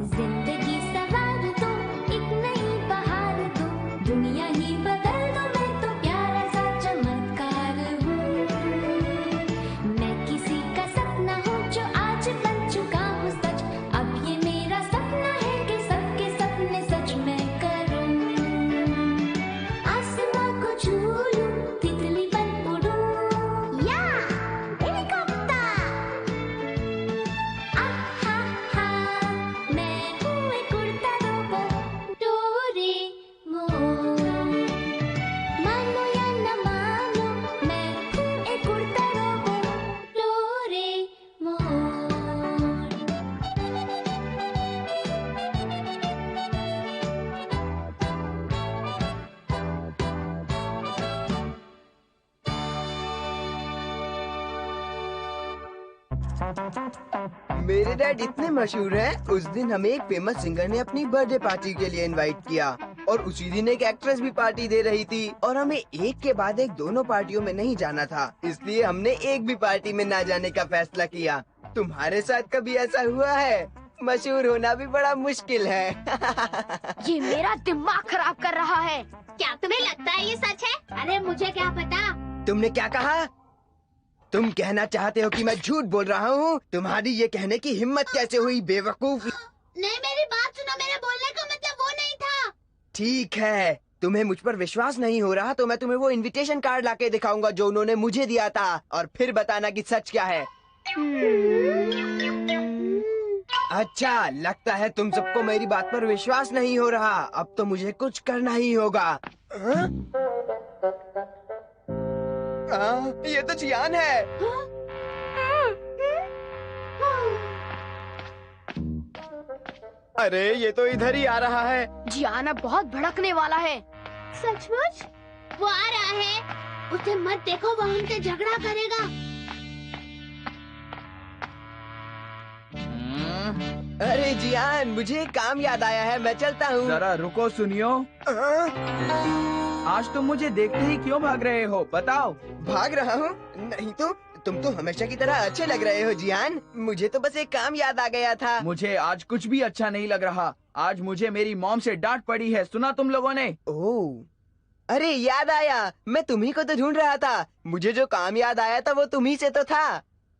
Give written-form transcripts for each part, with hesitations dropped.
जिंदगी सवार दो, एक नई बहार दो, दुनिया ही बदल दो, मैं तो प्यारा सा चमत्कार हूँ। मैं किसी का सपना हूँ जो आज बन चुका हूँ सच। अब ये मेरा सपना है कि सबके सपने सच मैं करूँ। आसमां को छू लूं, तितली बन उड़ूं, या हेलीकॉप्टर। आहा हा, मैं हूँ एक उड़ता रोबोट, डोरेमोन। मानो या न मानो, मैं हूँ एक उड़ता रोबोट, डोरेमोन। मेरे डैड इतने मशहूर हैं, उस दिन हमें एक फेमस सिंगर ने अपनी बर्थडे पार्टी के लिए इनवाइट किया और उसी दिन एक एक्ट्रेस भी पार्टी दे रही थी और हमें एक के बाद एक दोनों पार्टियों में नहीं जाना था, इसलिए हमने एक भी पार्टी में ना जाने का फैसला किया। तुम्हारे साथ कभी ऐसा हुआ है? मशहूर होना भी बड़ा मुश्किल है। ये मेरा दिमाग खराब कर रहा है। क्या तुम्हें लगता है ये सच है? अरे मुझे क्या पता। तुमने क्या कहा? तुम कहना चाहते हो कि मैं झूठ बोल रहा हूँ? तुम्हारी ये कहने की हिम्मत कैसे हुई, बेवकूफ? नहीं, मेरी बात सुनो, मेरे बोलने का मतलब वो नहीं था। ठीक है, तुम्हें मुझ पर विश्वास नहीं हो रहा तो मैं तुम्हें वो इनविटेशन कार्ड लाके दिखाऊंगा जो उन्होंने मुझे दिया था और फिर बताना कि सच क्या है। अच्छा, लगता है तुम सबको मेरी बात पर विश्वास नहीं हो रहा। अब तो मुझे कुछ करना ही होगा। ये तो जियान है। अरे ये तो इधर ही आ रहा है। जियान अब बहुत भड़कने वाला है। सचमुच? वो आ रहा है। उसे मत देखो, वो हमसे झगड़ा करेगा। अरे जियान, मुझे एक काम याद आया है, मैं चलता हूँ। जरा रुको, सुनियो। आज तुम मुझे देखते ही क्यों भाग रहे हो, बताओ। भाग रहा हूँ? नहीं तो तुम तो हमेशा की तरह अच्छे लग रहे हो जियान। मुझे तो बस एक काम याद आ गया था। मुझे आज कुछ भी अच्छा नहीं लग रहा। आज मुझे मेरी मॉम से डांट पड़ी है, सुना तुम लोगों ने? ओह, अरे याद आया, मैं तुम्ही को तो ढूंढ रहा था। मुझे जो काम याद आया था वो तुम्ही से तो था।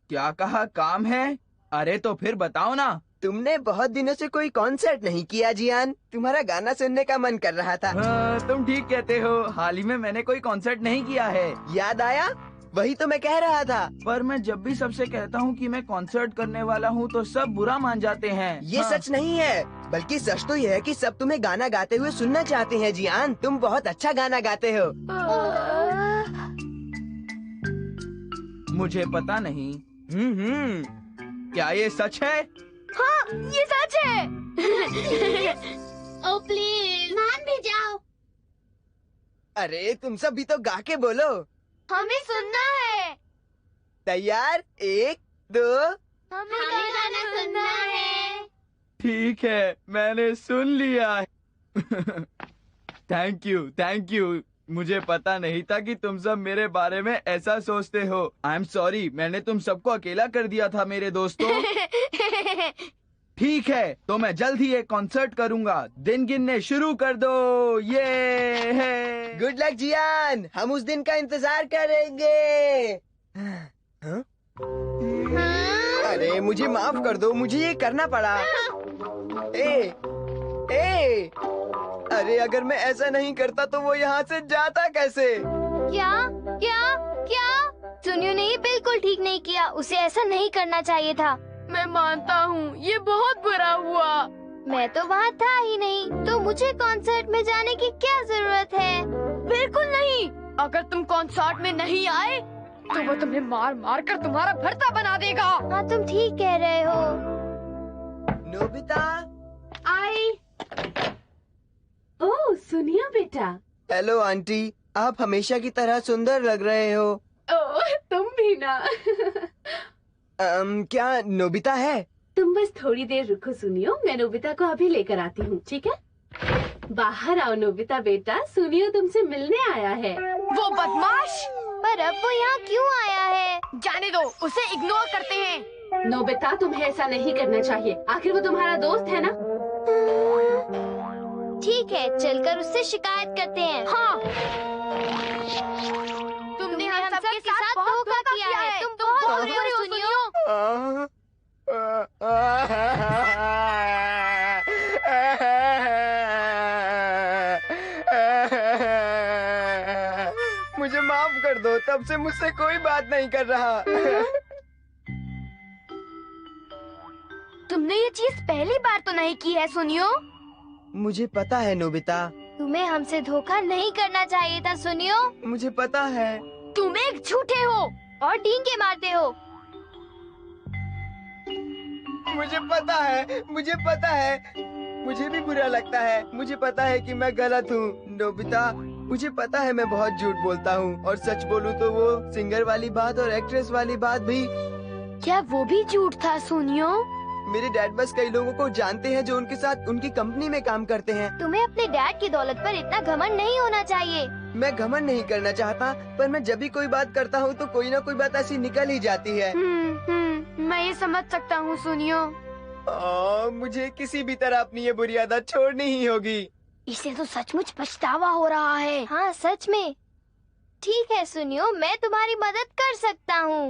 क्या कहा, काम है? अरे तो फिर बताओ ना। तुमने बहुत दिनों से कोई कॉन्सर्ट नहीं किया जियान, तुम्हारा गाना सुनने का मन कर रहा था। हाँ, तुम ठीक कहते हो। हाल ही में मैंने कोई कॉन्सर्ट नहीं किया है। याद आया? वही तो मैं कह रहा था। पर मैं जब भी सबसे कहता हूँ कि मैं कॉन्सर्ट करने वाला हूँ तो सब बुरा मान जाते हैं। ये सच नहीं है, बल्कि सच तो ये है कि सब तुम्हें गाना गाते हुए सुनना चाहते हैं जियान। तुम बहुत अच्छा गाना गाते हो। मुझे पता नहीं। क्या ये सच है? हाँ, ये सच है। ओ प्लीज, मान भी जाओ। अरे तुम सब भी तो गा के बोलो। हमें सुनना है। तैयार? 1 2। हमें गाना सुनना है। ठीक है, मैंने सुन लिया। Thank you. मुझे पता नहीं था कि तुम सब मेरे बारे में ऐसा सोचते हो। आई एम सॉरी, मैंने तुम सबको अकेला कर दिया था मेरे दोस्तों। ठीक है, तो मैं जल्द ही एक कॉन्सर्ट करूंगा। दिन गिनने शुरू कर दो। ये है। गुड लक जियान, हम उस दिन का इंतजार करेंगे। हाँ? अरे मुझे माफ कर दो, मुझे ये करना पड़ा। ए, अरे अगर मैं ऐसा नहीं करता तो वो यहाँ से जाता कैसे? क्या क्या क्या? सुनियो ने ये बिल्कुल ठीक नहीं किया। उसे ऐसा नहीं करना चाहिए था। मैं मानता हूँ, ये बहुत बुरा हुआ। मैं तो वहाँ था ही नहीं, तो मुझे कॉन्सर्ट में जाने की क्या जरूरत है? बिल्कुल नहीं। अगर तुम कॉन्सर्ट में नहीं आए तो वो तुम्हें मार मार कर तुम्हारा भरता बना देगा। हाँ, तुम ठीक कह रहे हो। नोबिता। आई। ओह सुनियो बेटा। हेलो आंटी, आप हमेशा की तरह सुंदर लग रहे हो। ओह तुम भी ना। क्या नोबिता है? तुम बस थोड़ी देर रुको सुनियो, मैं नोबिता को अभी लेकर आती हूँ, ठीक है? बाहर आओ नोबिता बेटा, सुनियो तुमसे मिलने आया है। वो बदमाश! पर अब वो यहाँ क्यों आया है? जाने दो, उसे इग्नोर करते हैं। नोबिता, तुम्हें ऐसा नहीं करना चाहिए। आखिर वो तुम्हारा दोस्त है ना। ठीक है, चलकर उससे शिकायत करते हैं। हाँ, तुमने हम सबके साथ धोखा किया है। तुम बहुत बुरे हो सुनियो। मुझे माफ कर दो, तब से मुझसे कोई बात नहीं कर रहा। तुमने ये चीज पहली बार तो नहीं की है सुनियो। मुझे पता है नोबिता, तुम्हें हमसे धोखा नहीं करना चाहिए था सुनियो। मुझे पता है। तुम एक झूठे हो और डींगे मारते हो। मुझे पता है, मुझे पता है। मुझे भी बुरा लगता है। मुझे पता है कि मैं गलत हूँ नोबिता। मुझे पता है मैं बहुत झूठ बोलता हूँ, और सच बोलूँ तो वो सिंगर वाली बात और एक्ट्रेस वाली बात भी। क्या वो भी झूठ था सुनियो? मेरे डैड बस कई लोगों को जानते हैं जो उनके साथ उनकी कंपनी में काम करते हैं। तुम्हें अपने डैड की दौलत पर इतना घमंड नहीं होना चाहिए। मैं घमंड नहीं करना चाहता, पर मैं जब भी कोई बात करता हूँ तो कोई ना कोई बात ऐसी निकल ही जाती है। मैं ये समझ सकता हूँ सुनियो। मुझे किसी भी तरह अपनी ये बुरी आदत छोड़नी ही होगी। इसे तो सचमुच पछतावा हो रहा है। हाँ सच में। ठीक है सुनियो, मैं तुम्हारी मदद कर सकता हूँ।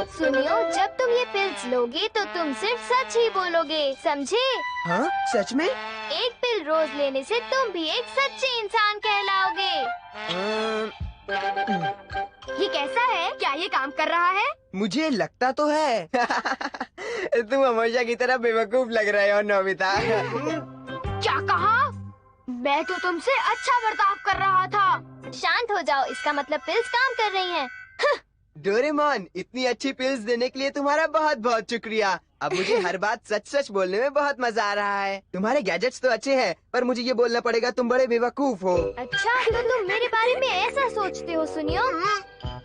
सुनियो, जब तुम ये पिल्स लोगे तो तुम सिर्फ सच ही बोलोगे, समझे? हाँ सच में? एक पिल रोज लेने से तुम भी एक सच्चे इंसान कहलाओगे। ये कैसा है? क्या ये काम कर रहा है? मुझे लगता तो है। तुम हमेशा की तरह बेवकूफ लग रहे हो नोबिता। क्या कहा? मैं तो तुमसे अच्छा बर्ताव कर रहा था। शांत हो जाओ, इसका मतलब पिल्स काम कर रही हैं। डोरेमोन, इतनी अच्छी पिल्स देने के लिए तुम्हारा बहुत बहुत शुक्रिया। अब मुझे हर बात सच सच बोलने में बहुत मजा आ रहा है। तुम्हारे गैजेट्स तो अच्छे हैं, पर मुझे ये बोलना पड़ेगा तुम बड़े बेवकूफ हो। अच्छा, तो तुम मेरे बारे में ऐसा सोचते हो सुनियो?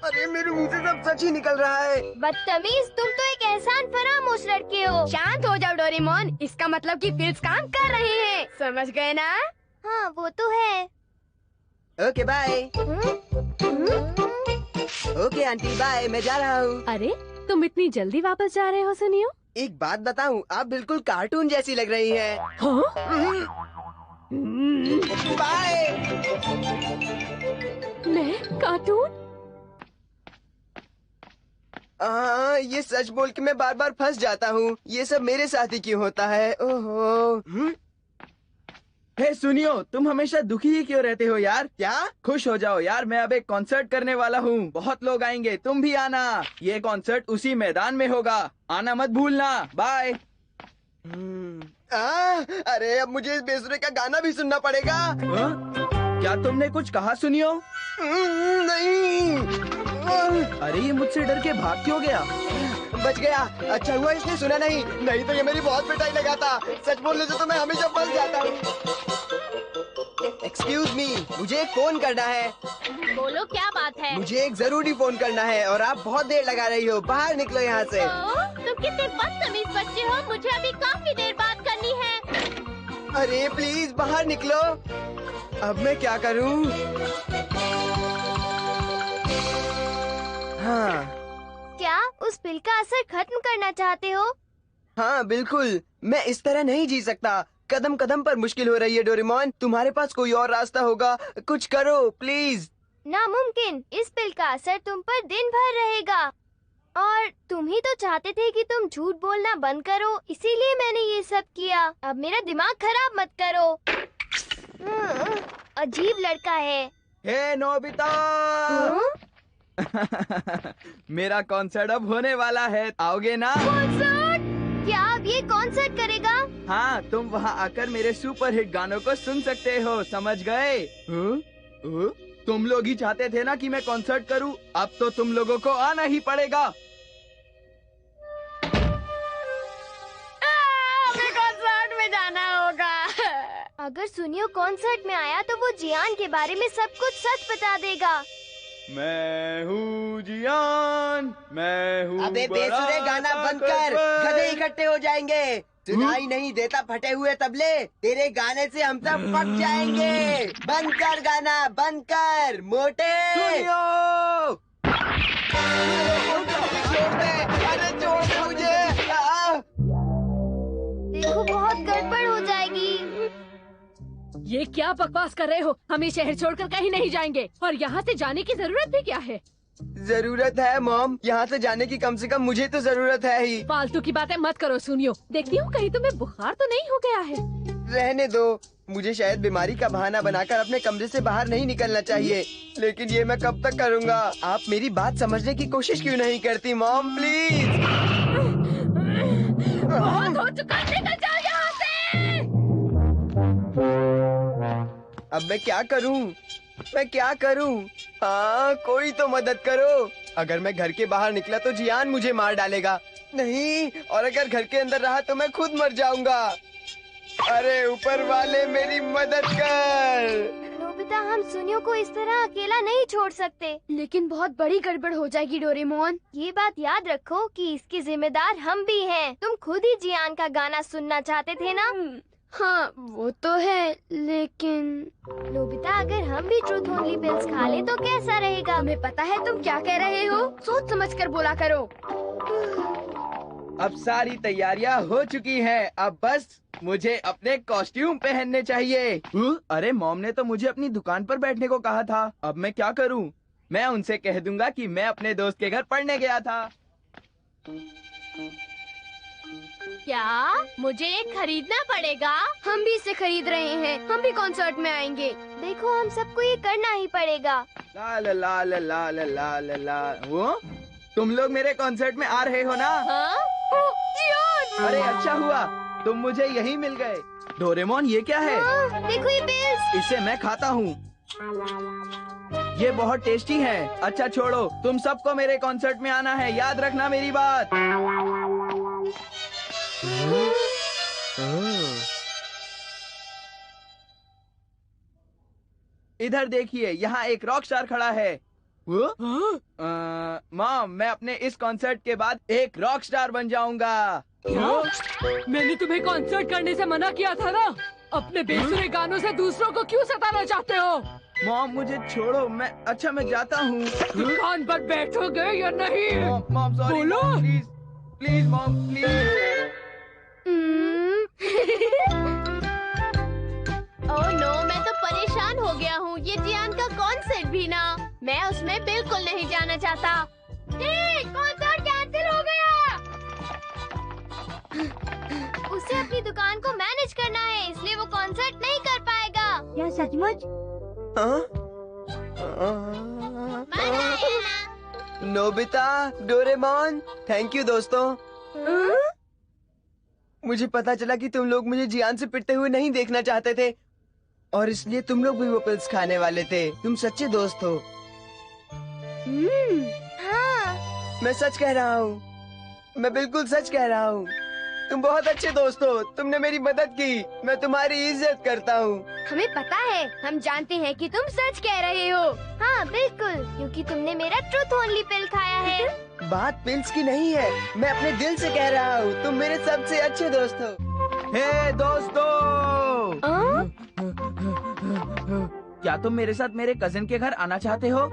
अरे मेरे मुंह से सब सच ही निकल रहा है। बदतमीज, तुम तो एक एहसान फरामोश लड़के हो। शांत हो जाओ डोरेमोन, इसका मतलब कि पिल्स काम कर रही है, समझ गए ना? हाँ वो तो है। Okay bye. Okay aunty bye, मैं जा रहा हूँ। अरे, तुम इतनी जल्दी वापस जा रहे हो सुनियो? एक बात बताऊँ, आप बिल्कुल कार्टून जैसी लग रही हैं। हाँ? बाय। मैं कार्टून? ये सच बोल के मैं बार बार फंस जाता हूँ। ये सब मेरे साथ ही क्यों होता है? ओहो। हे सुनियो, तुम हमेशा दुखी ही क्यों रहते हो यार? क्या? खुश हो जाओ यार, मैं अब एक कॉन्सर्ट करने वाला हूँ। बहुत लोग आएंगे, तुम भी आना। ये कॉन्सर्ट उसी मैदान में होगा, आना मत भूलना। बाय। अरे अब मुझे इस बेसुरे का गाना भी सुनना पड़ेगा। क्या तुमने कुछ कहा सुनियो? नहीं। अरे ये मुझसे डर के भाग क्यों गया? बच गया। अच्छा हुआ इसने सुना नहीं, नहीं तो ये मेरी बहुत पिटाई लगाता। सच बोलने से तो मैं हमेशा फंस जाता हूँ। एक्सक्यूज मी, मुझे एक फोन करना है। बोलो क्या बात है? मुझे एक जरूरी फोन करना है और आप बहुत देर लगा रही हो। बाहर निकलो यहाँ से। तुम कितने बदतमीज बच्चे हो। मुझे अभी काफी देर बात करनी है। अरे प्लीज बाहर निकलो। अब मैं क्या करूँ? हाँ। क्या उस पिल का असर खत्म करना चाहते हो? हाँ बिल्कुल, मैं इस तरह नहीं जी सकता। कदम कदम पर मुश्किल हो रही है डोरेमोन, तुम्हारे पास कोई और रास्ता होगा? कुछ करो प्लीज। नामुमकिन, इस पिल का असर तुम पर दिन भर रहेगा। और तुम ही तो चाहते थे कि तुम झूठ बोलना बंद करो, इसीलिए मैंने ये सब किया। अब मेरा दिमाग खराब मत करो। अजीब लड़का है। हे नोबिता। मेरा कॉन्सर्ट अब होने वाला है, आओगे ना? कॉन्सर्ट? क्या अब ये कॉन्सर्ट करेगा? हाँ, तुम वहाँ आकर मेरे सुपर हिट गानों को सुन सकते हो, समझ गए? तुम लोग ही चाहते थे ना कि मैं कॉन्सर्ट करूँ, अब तो तुम लोगों को आना ही पड़ेगा। हमें कॉन्सर्ट में जाना होगा। अगर सुनियो कॉन्सर्ट में आया तो वो जियान के बारे में सब कुछ सच बता देगा। मैं हूँ जियान, मैं हूँ। अबे बेसुरे गाना बंद कर, गधे इकट्ठे हो जाएंगे। सुनाई नहीं देता फटे हुए तबले, तेरे गाने से हम सब पक जाएंगे। बंद कर गाना, बंद कर मोटे। सुनियो। छोड़ दे, अरे छोड़ दे मुझे। देखो बहुत गड़बड़ हो जाएगी। ये क्या बकवास कर रहे हो? हम ये शहर छोड़कर कहीं नहीं जाएंगे और यहाँ से जाने की जरूरत भी क्या है? जरूरत है मॉम, यहाँ से जाने की कम से कम मुझे तो जरूरत है ही। फालतू की बातें मत करो सुनियो। देखती हूँ कहीं तुम्हें बुखार तो नहीं हो गया है। रहने दो, मुझे शायद बीमारी का बहाना बनाकर अपने कमरे से बाहर नहीं निकलना चाहिए, लेकिन ये मैं कब तक करूँगा? आप मेरी बात समझने की कोशिश क्यों नहीं करती मॉम, प्लीज? बहुत हो चुका, निकल जाओ यहाँ से। अब मैं क्या करूँ? मैं क्या करूँ? हाँ, कोई तो मदद करो। अगर मैं घर के बाहर निकला तो जियान मुझे मार डालेगा। नहीं, और अगर घर के अंदर रहा तो मैं खुद मर जाऊंगा। अरे ऊपर वाले मेरी मदद कर। नोबिता, हम सुनियो को इस तरह अकेला नहीं छोड़ सकते। लेकिन बहुत बड़ी गड़बड़ हो जाएगी डोरेमोन। ये बात याद रखो कि इसकी जिम्मेदार हम भी हैं। तुम खुद ही जियान का गाना सुनना चाहते थे ना? हाँ वो तो है, लेकिन नोबिता अगर हम भी ट्रूथ ओनली पिल्स खा ले तो कैसा रहेगा? तुम्हें पता है तुम क्या कह रहे हो? सोच समझ कर बोला करो। अब सारी तैयारियां हो चुकी हैं, अब बस मुझे अपने कॉस्ट्यूम पहनने चाहिए। अरे मॉम ने तो मुझे अपनी दुकान पर बैठने को कहा था। अब मैं क्या करूं? मैं उनसे कह दूंगा कि मैं अपने दोस्त के घर पढ़ने गया था। क्या मुझे एक खरीदना पड़ेगा? हम भी इसे खरीद रहे हैं, हम भी कॉन्सर्ट में आएंगे। देखो हम सबको ये करना ही पड़ेगा। ला ला ला ला ला ला ला ला ला। वो तुम लोग मेरे कॉन्सर्ट में आ रहे हो ना? हाँ? अरे अच्छा हुआ तुम मुझे यही मिल गए। डोरेमोन ये क्या है? देखो ये पिल्स। इसे मैं खाता हूँ, ये बहुत टेस्टी है। अच्छा छोड़ो, तुम सबको मेरे कॉन्सर्ट में आना है, याद रखना मेरी बात। इधर देखिए, यहाँ एक रॉक स्टार खड़ा है। मॉम, मैं अपने इस कॉन्सर्ट के बाद एक रॉक स्टार बन जाऊंगा। मैंने तुम्हें कॉन्सर्ट करने से मना किया था ना? अपने बेसुरे गानों से दूसरों को क्यों सताना चाहते हो? मॉम मुझे छोड़ो, मैं जाता हूँ। दुकान पर बैठोगे या नहीं? मॉम सॉरी, बोलो। Please please mom please. Oh no, मैं तो परेशान हो गया हूँ। ये जियान का कॉन्सर्ट भी ना, मैं उसमें बिल्कुल नहीं जाना चाहता। कॉन्सर्ट कैंसिल हो गया। उसे अपनी दुकान को मैनेज करना है, इसलिए वो कॉन्सर्ट नहीं कर पाएगा। क्या सचमुच? नोबिता, डोरेमोन, थैंक यू दोस्तों। मुझे पता चला कि तुम लोग मुझे जियान से पिटते हुए नहीं देखना चाहते थे, और इसलिए तुम लोग भी वो पिल्स खाने वाले थे। तुम सच्चे दोस्त हो। हाँ। मैं सच कह रहा हूँ, मैं बिल्कुल सच कह रहा हूँ। तुम बहुत अच्छे दोस्त हो, तुमने मेरी मदद की, मैं तुम्हारी इज्जत करता हूँ। हमें पता है, हम जानते हैं कि तुम सच कह रहे हो। हाँ बिल्कुल, क्योंकि तुमने मेरा ट्रूथ ओनली पिल खाया है। बात पिल्स की नहीं है, मैं अपने दिल से कह रहा हूँ, तुम मेरे सबसे अच्छे दोस्त हो। हे दोस्तों, क्या तुम मेरे साथ मेरे कजिन के घर आना चाहते हो?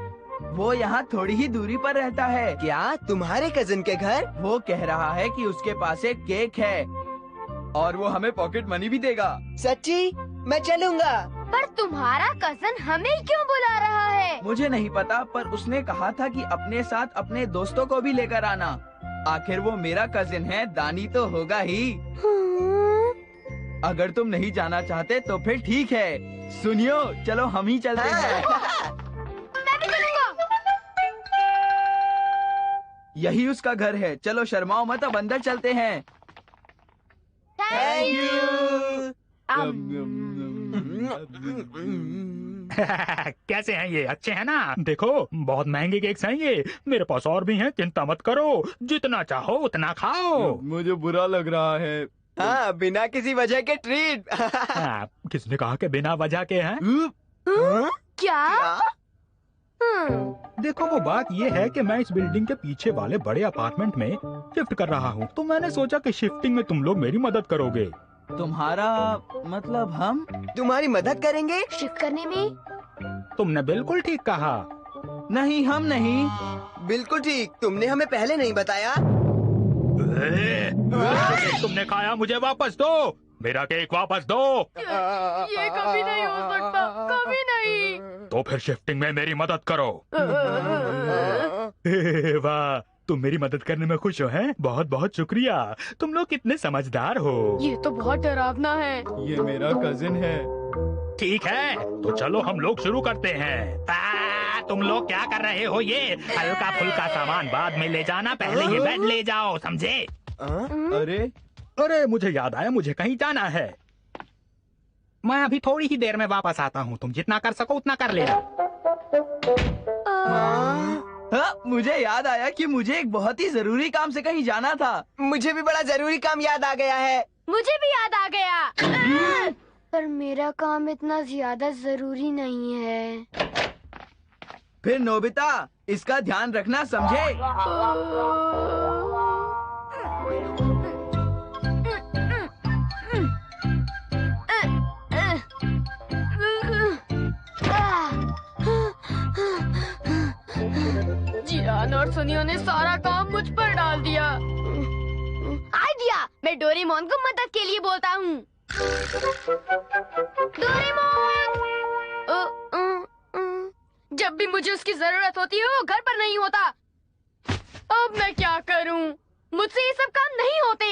वो यहाँ थोड़ी ही दूरी पर रहता है। क्या तुम्हारे कजिन के घर? वो कह रहा है कि उसके पास एक केक है और वो हमें पॉकेट मनी भी देगा। सच्ची? मैं चलूँगा। पर तुम्हारा कजन हमें क्यों बुला रहा है? मुझे नहीं पता, पर उसने कहा था कि अपने साथ अपने दोस्तों को भी लेकर आना। आखिर वो मेरा कजिन है, दानी तो होगा ही। अगर तुम नहीं जाना चाहते तो फिर ठीक है। सुनियो, चलो हम ही चलते हैं। मैं भी चलूंगा। यही उसका घर है, चलो शर्माओ मत, अब अंदर चलते हैं। Thank you. कैसे हैं ये? अच्छे हैं ना? देखो बहुत महंगे केक्स हैं ये, मेरे पास और भी हैं, चिंता मत करो, जितना चाहो उतना खाओ। मुझे बुरा लग रहा है। हाँ, बिना किसी वजह के ट्रीट। किसने कहा कि बिना वजह के हैं? क्या? देखो वो बात ये है कि मैं इस बिल्डिंग के पीछे वाले बड़े अपार्टमेंट में शिफ्ट कर रहा हूँ, तो मैंने सोचा कि शिफ्टिंग में तुम लोग मेरी मदद करोगे। तुम्हारा मतलब हम? तुम्हारी मदद करेंगे? शिफ्ट करने में? तुमने बिल्कुल ठीक कहा। नहीं, हम नहीं। बिल्कुल ठीक। तुमने हमें पहले नहीं बताया। तुमने खाया, मुझे वापस दो। मेरा केक वापस दो। ये कभी नहीं हो सकता, कभी नहीं। तो फिर शिफ्टिंग में मेरी मदद करो। वाह, तुम मेरी मदद करने में खुश हो हैं? बहुत बहुत शुक्रिया। तुम लोग कितने समझदार हो। ये तो बहुत डरावना है। ये मेरा कजिन है। ठीक है, तो चलो हम लोग शुरू करते हैं। तुम लोग क्या कर रहे हो? ये हल्का फुल्का सामान बाद में ले जाना, पहले ये बेड ले जाओ, समझे? अरे अरे मुझे याद आया, मुझे कहीं जाना है। मैं अभी थोड़ी ही देर में वापस आता हूँ। तुम जितना कर सको उतना कर लेना। मुझे याद आया कि मुझे एक बहुत ही जरूरी काम से कहीं जाना था। मुझे भी बड़ा जरूरी काम याद आ गया है। मुझे भी याद आ गया। पर मेरा काम इतना ज्यादा जरूरी नहीं है। फिर नोबिता, इसका ध्यान रखना, समझे? जियान और सुनियो ने सारा काम मुझ पर डाल दिया। आइडिया, मैं डोरेमोन को मदद के लिए बोलता हूँ। डोरेमोन! जब भी मुझे उसकी जरूरत होती है वो घर पर नहीं होता। अब मैं क्या करूँ? मुझसे ये सब काम नहीं होते।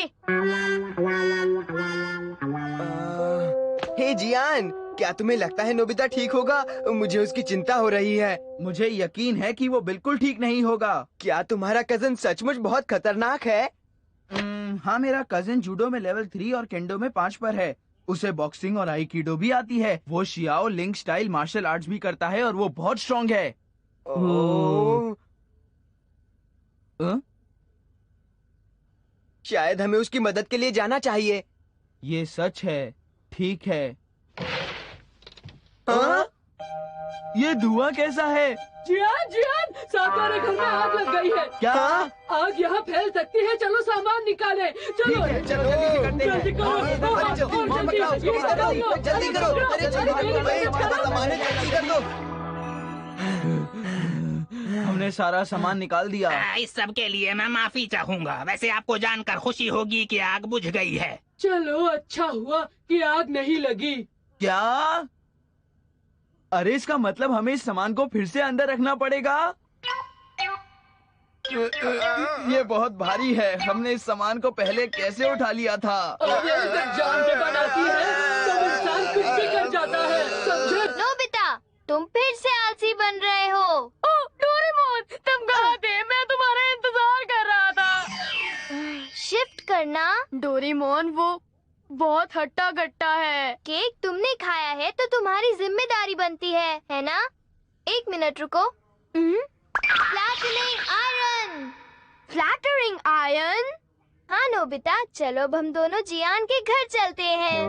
हे जियान, क्या तुम्हें लगता है नोबिता ठीक होगा? मुझे उसकी चिंता हो रही है। मुझे यकीन है कि वो बिल्कुल ठीक नहीं होगा। क्या तुम्हारा कजन सचमुच बहुत खतरनाक है? हाँ, मेरा कजिन जूडो में लेवल 3 और केंडो में 5 पर है। उसे बॉक्सिंग और आइकिडो भी आती है। वो Shaolin style martial arts भी करता है और वो बहुत स्ट्रॉन्ग है। शायद हमें उसकी मदद के लिए जाना चाहिए। ये सच है। ठीक है। ये धुआं कैसा है? जियान, सारे घर में आग लग गई है। क्या? आग यहाँ फैल सकती है। चलो सामान निकाले। चलो ठीक है, चलो जल्दी करते हैं। जल्दी करो। जल्दी करो। अरे चलो, सामान है, जल्दी कर दो। हमने सारा सामान निकाल दिया। इस सब के लिए मैं माफी चाहूंगा। वैसे आपको जानकर खुशी होगी कि आग बुझ गई है। चलो, अच्छा हुआ कि आग नहीं लगी। क्या? अरे इसका मतलब हमें इस सामान को फिर से अंदर रखना पड़ेगा। ये बहुत भारी है। हमने इस सामान को पहले कैसे उठा लिया था? और ये जब जान से बनाती है तब इंसान कुछ भी कर जाता है, समझे? नोबिता, तुम फिर से आलसी बन रहे हो। डोरेमोन, तुम कहाँ थे? मैं तुम्हारा इंतजार कर रहा था। शिफ्ट करना? डोरेमोन, वो बहुत हट्टा कट्टा है। केक तुमने खाया है तो तुम्हारी जिम्मेदारी बनती है ना? 1 मिनट रुको। Flattening iron. Flattering iron? हाँ नोबिता, चलो अब हम दोनों जियान के घर चलते हैं।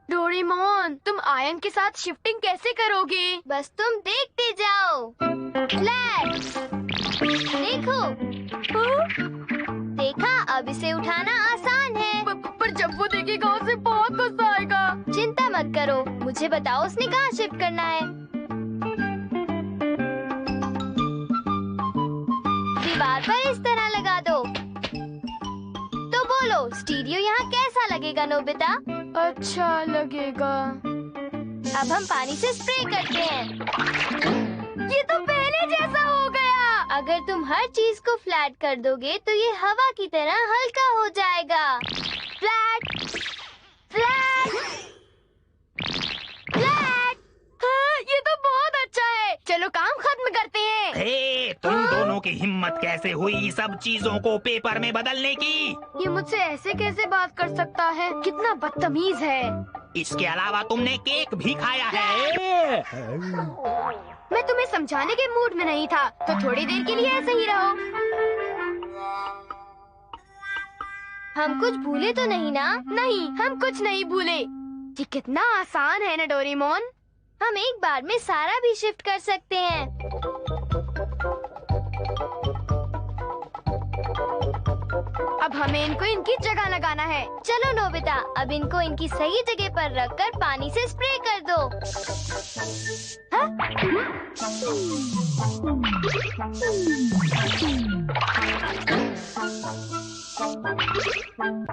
डोरेमोन, तुम आयरन के साथ शिफ्टिंग कैसे करोगे? बस तुम देखते जाओ। फ्लैट देखो। देखा, अब इसे उठाना आसान है। पर जब वो देखेगा उसे बहुत गुस्सा आएगा। चिंता मत करो, मुझे बताओ उसने कहाँ शिफ्ट करना है। दीवार पर इस तरह लगा दो। तो बोलो, स्टीरियो यहाँ कैसा लगेगा नोबिता? अच्छा लगेगा। अब हम पानी से स्प्रे करते हैं। ये तो पहले जैसा हो गया। अगर तुम हर चीज को फ्लैट कर दोगे तो ये हवा की तरह हल्का हो जाएगा। Flat flat flat. हाँ, ये तो बहुत अच्छा है। चलो काम खत्म करते हैं। हे, तुम दोनों की हिम्मत कैसे हुई सब चीजों को पेपर में बदलने की? ये मुझसे ऐसे कैसे बात कर सकता है? कितना बदतमीज है। इसके अलावा तुमने केक भी खाया है। मैं तुम्हें समझाने के मूड में नहीं था, तो थोड़ी देर के लिए ऐसे ही रहो। हम कुछ भूले तो नहीं ना? नहीं, हम कुछ नहीं भूले। ये कितना आसान है ना डोरेमोन। हम एक बार में सारा भी शिफ्ट कर सकते हैं। अब हमें इनको इनकी जगह लगाना है। चलो नोबिता, अब इनको इनकी सही जगह पर रखकर पानी से स्प्रे कर दो। हाँ?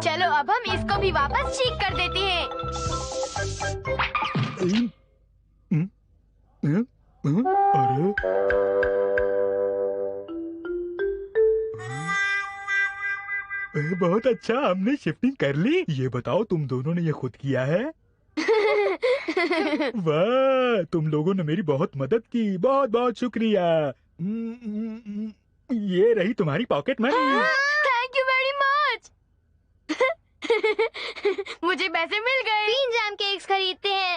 चलो अब हम इसको भी वापस ठीक कर देते हैं। अरे बहुत अच्छा, हमने शिफ्टिंग कर ली। ये बताओ, तुम दोनों ने ये खुद किया है? वाह, तुम लोगों ने मेरी बहुत मदद की, बहुत बहुत शुक्रिया। ये रही तुम्हारी pocket money. Thank you very much. मुझे पैसे मिल गए। 3 जैम केक्स खरीदते हैं।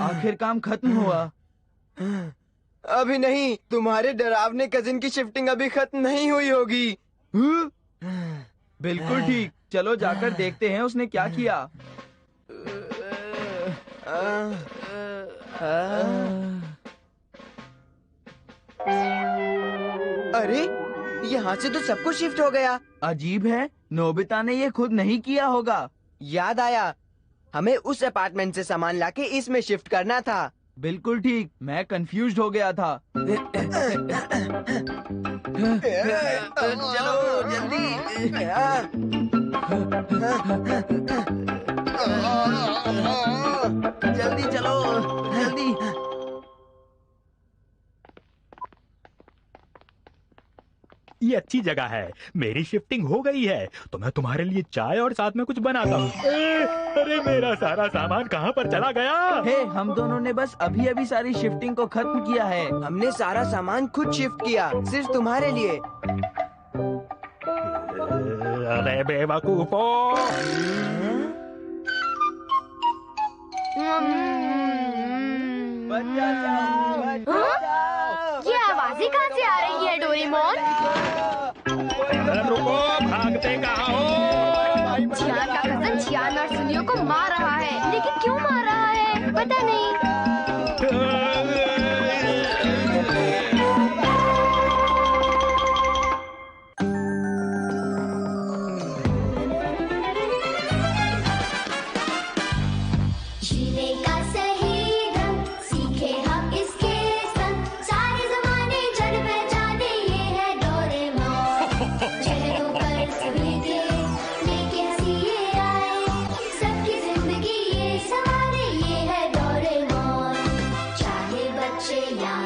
आखिर काम खत्म हुआ। अभी नहीं, तुम्हारे डरावने कजिन की शिफ्टिंग अभी खत्म नहीं हुई होगी। बिल्कुल ठीक, चलो जाकर देखते हैं उसने क्या किया। अरे, यहाँ से तो सब कुछ शिफ्ट हो गया। अजीब है, नोबिता ने ये खुद नहीं किया होगा। याद आया, हमें उस अपार्टमेंट से सामान लाके इसमें शिफ्ट करना था। बिल्कुल ठीक, मैं कंफ्यूज्ड हो गया था। चलो जल्दी। जल्दी चलो, जल्दी। ये अच्छी जगह है, मेरी शिफ्टिंग हो गई है तो मैं तुम्हारे लिए चाय और साथ में कुछ बनाता हूँ। अरे मेरा सारा सामान कहाँ पर चला गया? हे, हम दोनों ने बस अभी अभी सारी शिफ्टिंग को खत्म किया है। हमने सारा सामान खुद शिफ्ट किया, सिर्फ तुम्हारे लिए। अरे बेवकूफो! ये आवाजें कहाँ से आ रही है डोरेमोन? रुको, भागते कहाँ हो? चियान का कजन चियान और सुनियो को मार रहा है, लेकिन क्यों मार रहा है पता नहीं। जीने का सही ढंग सीखे हम इसके संग, सारे जमाने जन पहचाने ये है डोरेमोन। चेहरों पर सभी के लेके हंसी ये आए, सबकी जिंदगी ये सवारे ये है डोरेमोन। चाहे बच्चे या